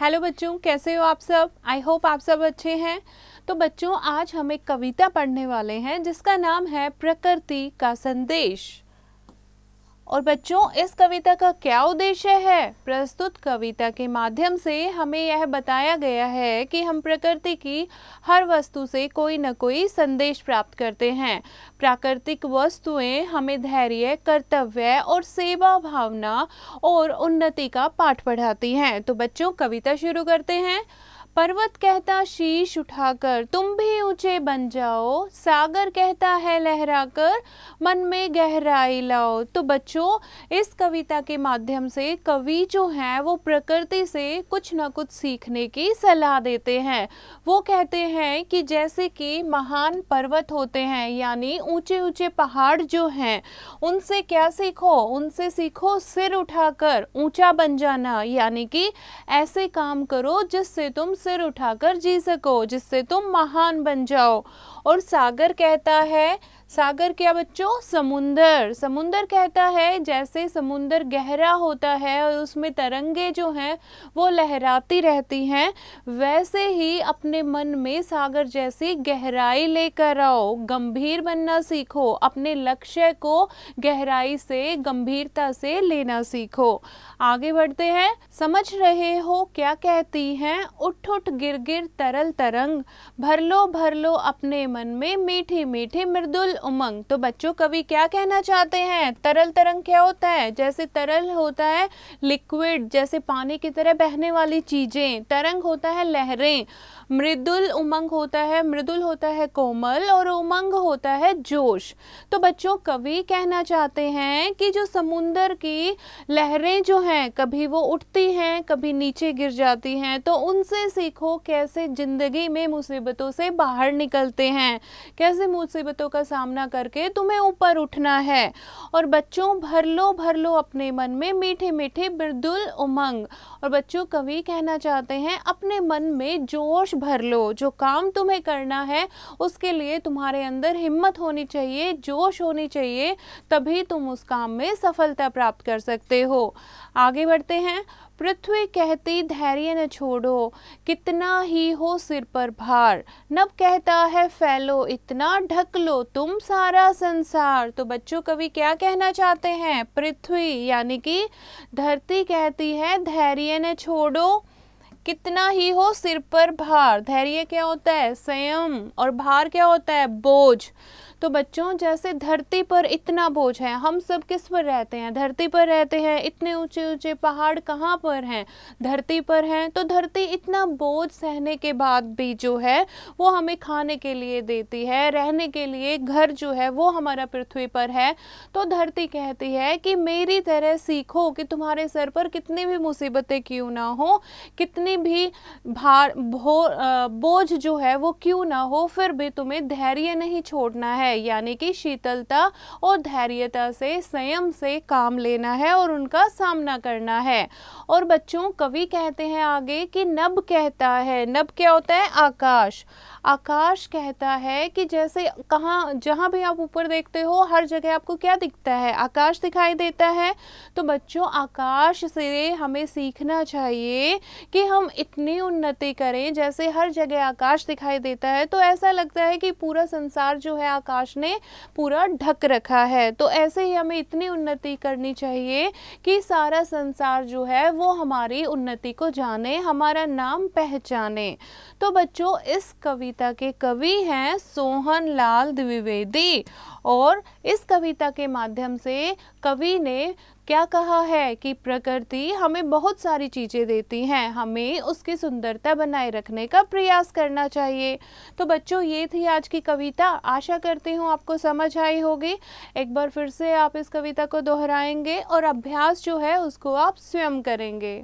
Hello बच्चों, कैसे हो आप सब। आई होप आप सब अच्छे हैं। तो बच्चों, आज हम एक कविता पढ़ने वाले हैं जिसका नाम है प्रकृति का संदेश। और बच्चों, इस कविता का क्या उद्देश्य है। प्रस्तुत कविता के माध्यम से हमें यह बताया गया है कि हम प्रकृति की हर वस्तु से कोई न कोई संदेश प्राप्त करते हैं। प्राकृतिक वस्तुएं हमें धैर्य, कर्तव्य और सेवा भावना और उन्नति का पाठ पढ़ाती हैं। तो बच्चों, कविता शुरू करते हैं। पर्वत कहता शीश उठाकर तुम भी ऊंचे बन जाओ, सागर कहता है लहराकर मन में गहराई लाओ। तो बच्चों, इस कविता के माध्यम से कवि जो हैं वो प्रकृति से कुछ न कुछ सीखने की सलाह देते हैं। वो कहते हैं कि जैसे कि महान पर्वत होते हैं, यानी ऊंचे ऊंचे पहाड़ जो हैं, उनसे क्या सीखो, उनसे सीखो सिर उठाकर ऊंचा बन जाना, यानी कि ऐसे काम करो जिससे तुम सिर उठाकर जी सको, जिससे तुम महान बन जाओ। और सागर कहता है, सागर क्या बच्चों, समुंदर। समुंदर कहता है जैसे समुंदर गहरा होता है और उसमें तरंगे जो हैं वो लहराती रहती हैं, वैसे ही अपने मन में सागर जैसी गहराई लेकर आओ, गंभीर बनना सीखो, अपने लक्ष्य को गहराई से, गंभीरता से लेना सीखो। आगे बढ़ते हैं। समझ रहे हो क्या कहती हैं, उठ उठ गिर गिर तरल तरंग, भर लो अपने मन में मीठी मीठी मृदुल उमंग। तो बच्चों, कवि क्या कहना चाहते हैं। तरल तरंग क्या होता है, जैसे तरल होता है लिक्विड, जैसे पानी की तरह बहने वाली चीजें, तरंग होता है लहरें, मृदुल उमंग होता है, मृदुल होता है कोमल, और उमंग होता है जोश। तो बच्चों, कवि कहना चाहते हैं कि जो समुंदर की लहरें जो हैं, कभी वो उठती हैं, कभी नीचे गिर जाती हैं, तो उनसे सीखो कैसे जिंदगी में मुसीबतों से बाहर निकलते हैं, कैसे मुसीबतों का सामना करके तुम्हें ऊपर उठना है। और बच्चों, भर लो अपने मन में मीठे मीठे मृदुल उमंग। और बच्चों, कवि कहना चाहते हैं अपने मन में जोश भर लो, जो काम तुम्हें करना है उसके लिए तुम्हारे अंदर हिम्मत होनी चाहिए, जोश होनी चाहिए, तभी तुम उस काम में सफलता प्राप्त कर सकते हो। आगे बढ़ते हैं। पृथ्वी कहती धैर्य न छोड़ो, कितना ही हो सिर पर भार, नभ कहता है फैलो इतना, ढक लो तुम सारा संसार। तो बच्चों, कवि क्या कहना चाहते हैं। पृथ्वी यानी कि धरती कहती है धैर्य न छोड़ो, कितना ही हो सिर पर भार। धैर्य क्या होता है, संयम, और भार क्या होता है, बोझ। तो बच्चों, जैसे धरती पर इतना बोझ है, हम सब किस पर रहते हैं, धरती पर रहते हैं। इतने ऊंचे ऊंचे पहाड़ कहाँ पर हैं, धरती पर हैं। तो धरती इतना बोझ सहने के बाद भी जो है वो हमें खाने के लिए देती है, रहने के लिए घर जो है वो हमारा पृथ्वी पर है। तो धरती कहती है कि मेरी तरह सीखो कि तुम्हारे सर पर कितनी भी मुसीबतें क्यों ना हो, कितनी भी बोझ जो है वो क्यों ना हो, फिर भी तुम्हें धैर्य नहीं छोड़ना है, यानी कि शीतलता और धैर्यता से, संयम से काम लेना है और उनका सामना करना है। और बच्चों, कवि कहते हैं आगे कि नभ कहता है, नभ क्या होता है, आकाश। आकाश कहता है कि जैसे कहाँ, जहाँ भी आप ऊपर देखते हो हर जगह आपको क्या दिखता है, आकाश दिखाई देता है। तो बच्चों, आकाश से हमें सीखना चाहिए कि हम इतनी उन्नति करें, जैसे हर जगह आकाश दिखाई देता है तो ऐसा लगता है कि पूरा संसार जो है आकाश ने पूरा ढक रखा है। तो ऐसे ही हमें इतनी उन्नति करनी चाहिए कि सारा संसार जो है वो हमारी उन्नति को जाने, हमारा नाम पहचाने। तो बच्चों, इस कविता के कवि हैं सोहन लाल द्विवेदी, और इस कविता के माध्यम से कवि ने क्या कहा है कि प्रकृति हमें बहुत सारी चीज़ें देती हैं, हमें उसकी सुंदरता बनाए रखने का प्रयास करना चाहिए। तो बच्चों, ये थी आज की कविता। आशा करती हूँ आपको समझ आई होगी। एक बार फिर से आप इस कविता को दोहराएंगे और अभ्यास जो है उसको आप स्वयं करेंगे।